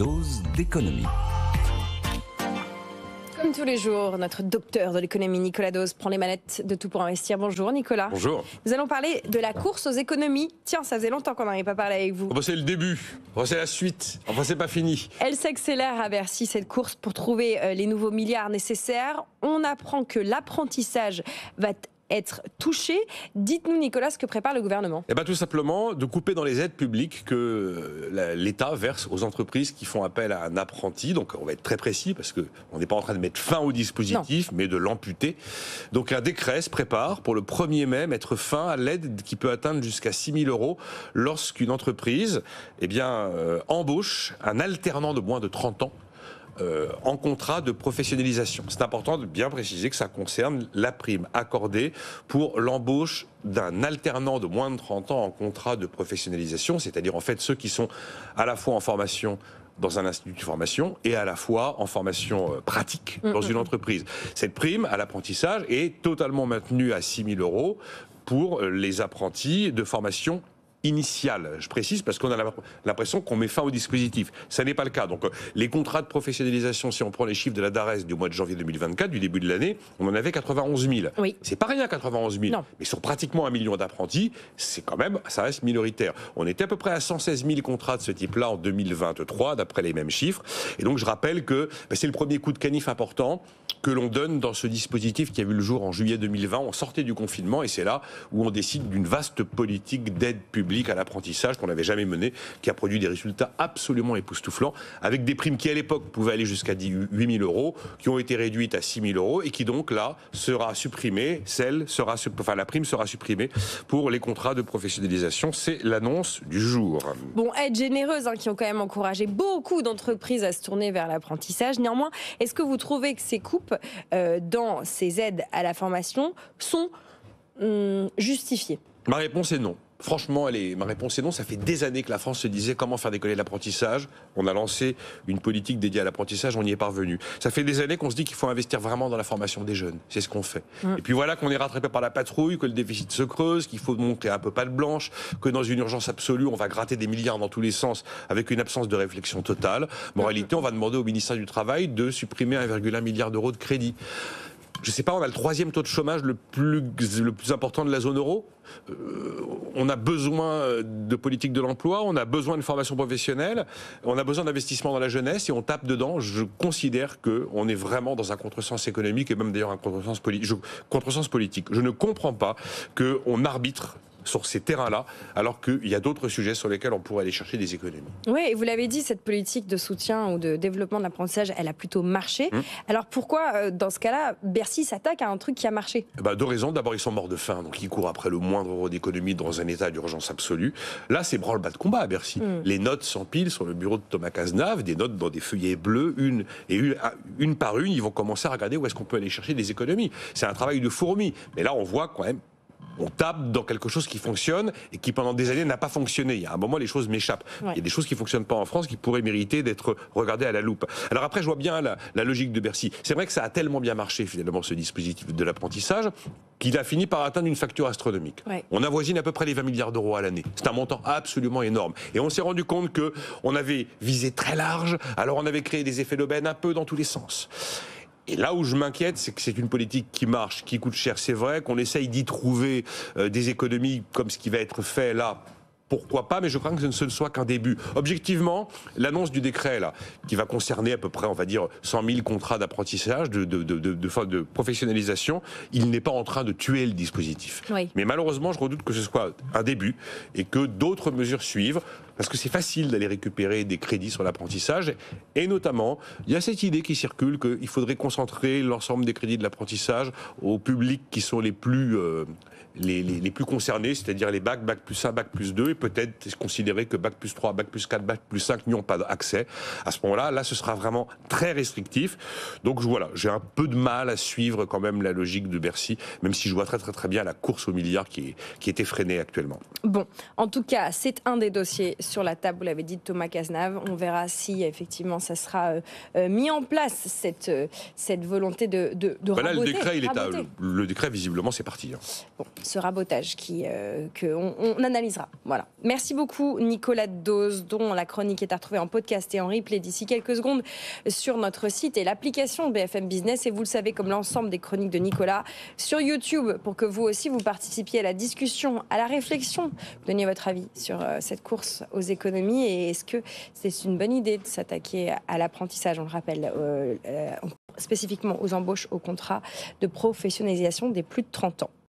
dose d'économie. Comme tous les jours, notre docteur de l'économie, Nicolas Dose, prend les manettes de Tout pour investir. Bonjour Nicolas. Bonjour. Nous allons parler de la course aux économies. Tiens, ça faisait longtemps qu'on n'avait pas parlé avec vous. C'est le début, c'est la suite, c'est pas fini. Elle s'accélère à Bercy, cette course, pour trouver les nouveaux milliards nécessaires. On apprend que l'apprentissage va être touché. Dites-nous Nicolas ce que prépare le gouvernement. Tout simplement de couper dans les aides publiques que l'État verse aux entreprises qui font appel à un apprenti. Donc on va être très précis parce qu'on n'est pas en train de mettre fin au dispositif, mais de l'amputer. Donc un décret se prépare pour le 1er mai, mettre fin à l'aide qui peut atteindre jusqu'à 6 000 € lorsqu'une entreprise embauche un alternant de moins de 30 ans en contrat de professionnalisation. C'est important de bien préciser que ça concerne la prime accordée pour l'embauche d'un alternant de moins de 30 ans en contrat de professionnalisation, c'est-à-dire en fait ceux qui sont à la fois en formation dans un institut de formation et à la fois en formation pratique dans une entreprise. Cette prime à l'apprentissage est totalement maintenue à 6 000 € pour les apprentis de formation initiale. Je précise parce qu'on a l'impression qu'on met fin au dispositif. Ça n'est pas le cas. Donc les contrats de professionnalisation, si on prend les chiffres de la DARES du mois de janvier 2024, du début de l'année, on en avait 91 000. Oui. C'est pas rien 91 000, non. Mais sur pratiquement 1 million d'apprentis, c'est quand même, ça reste minoritaire. On était à peu près à 116 000 contrats de ce type-là en 2023, d'après les mêmes chiffres. Et donc je rappelle que c'est le premier coup de canif important que l'on donne dans ce dispositif qui a vu le jour en juillet 2020. On sortait du confinement et c'est là où on décide d'une vaste politique d'aide publique à l'apprentissage qu'on n'avait jamais menée, qui a produit des résultats absolument époustouflants, avec des primes qui à l'époque pouvaient aller jusqu'à 8 000 €, qui ont été réduites à 6 000 € et qui donc là sera supprimée, la prime sera supprimée pour les contrats de professionnalisation. C'est l'annonce du jour. Bon, aide généreuse qui ont quand même encouragé beaucoup d'entreprises à se tourner vers l'apprentissage. Néanmoins, est-ce que vous trouvez que ces coupes dans ces aides à la formation sont justifiées ? Ma réponse est non. Franchement, ma réponse est non. Ça fait des années que la France se disait comment faire décoller l'apprentissage. On a lancé une politique dédiée à l'apprentissage, on y est parvenu. Ça fait des années qu'on se dit qu'il faut investir vraiment dans la formation des jeunes. C'est ce qu'on fait. Et puis voilà qu'on est rattrapé par la patrouille, que le déficit se creuse, qu'il faut montrer un peu patte blanche, que dans une urgence absolue, on va gratter des milliards dans tous les sens avec une absence de réflexion totale. En réalité, on va demander au ministère du Travail de supprimer 1,1 milliard d'euros de crédit. Je ne sais pas, on a le 3e taux de chômage le plus important de la zone euro. On a besoin de politique de l'emploi, on a besoin de formation professionnelle, on a besoin d'investissement dans la jeunesse et on tape dedans. Je considère qu'on est vraiment dans un contresens économique et même d'ailleurs un contresens politique. Je ne comprends pas qu'on arbitre sur ces terrains-là, alors qu'il y a d'autres sujets sur lesquels on pourrait aller chercher des économies. Oui, et vous l'avez dit, cette politique de soutien ou de développement de l'apprentissage, elle a plutôt marché. Alors pourquoi, dans ce cas-là, Bercy s'attaque à un truc qui a marché ? 2 raisons. D'abord, ils sont morts de faim, donc ils courent après le moindre euro d'économie dans un état d'urgence absolue. Là, c'est branle-bas de combat à Bercy. Les notes s'empilent sur le bureau de Thomas Cazenave, des notes dans des feuillets bleus, une par une, ils vont commencer à regarder où est-ce qu'on peut aller chercher des économies. C'est un travail de fourmi. Mais là, on voit quand même, on tape dans quelque chose qui fonctionne et qui pendant des années n'a pas fonctionné. Il y a un moment, les choses m'échappent. Ouais. Il y a des choses qui ne fonctionnent pas en France qui pourraient mériter d'être regardées à la loupe. Alors après, je vois bien la logique de Bercy. C'est vrai que ça a tellement bien marché finalement ce dispositif de l'apprentissage qu'il a fini par atteindre une facture astronomique. Ouais. On avoisine à peu près les 20 milliards d'euros à l'année. C'est un montant absolument énorme. Et on s'est rendu compte qu'on avait visé très large, alors on avait créé des effets d'aubaine un peu dans tous les sens. Et là où je m'inquiète, c'est que c'est une politique qui marche, qui coûte cher. C'est vrai qu'on essaye d'y trouver des économies comme ce qui va être fait là. Pourquoi pas, mais je crains que ce ne soit qu'un début. Objectivement, l'annonce du décret, là, qui va concerner à peu près, on va dire, 100 000 contrats d'apprentissage, de professionnalisation, il n'est pas en train de tuer le dispositif. Oui. Mais malheureusement, je redoute que ce soit un début et que d'autres mesures suivent, parce que c'est facile d'aller récupérer des crédits sur l'apprentissage. Et notamment, il y a cette idée qui circule qu'il faudrait concentrer l'ensemble des crédits de l'apprentissage aux publics qui sont les plus concernés, c'est-à-dire les bac plus 1, bac plus 2, et peut-être considérer que bac plus 3, bac plus 4, bac plus 5 n'y ont pas accès. À ce moment-là, là, ce sera vraiment très restrictif. Donc voilà, j'ai un peu de mal à suivre quand même la logique de Bercy, même si je vois très très très bien la course aux milliards qui est effrénée actuellement. Bon, en tout cas, c'est un des dossiers sur la table, vous l'avez dit, de Thomas Cazenave. On verra si effectivement ça sera mis en place, cette volonté de raboter. Là, le décret, visiblement, c'est parti. Bon, ce rabotage qu'on analysera. Voilà. Merci beaucoup, Nicolas Dose, dont la chronique est à retrouver en podcast et en replay d'ici quelques secondes sur notre site et l'application BFM Business. Et vous le savez, comme l'ensemble des chroniques de Nicolas, sur YouTube, pour que vous aussi vous participiez à la discussion, à la réflexion, donniez votre avis sur cette course aux économies et est-ce que c'est une bonne idée de s'attaquer à l'apprentissage, on le rappelle, spécifiquement aux embauches, aux contrats de professionnalisation des plus de 30 ans.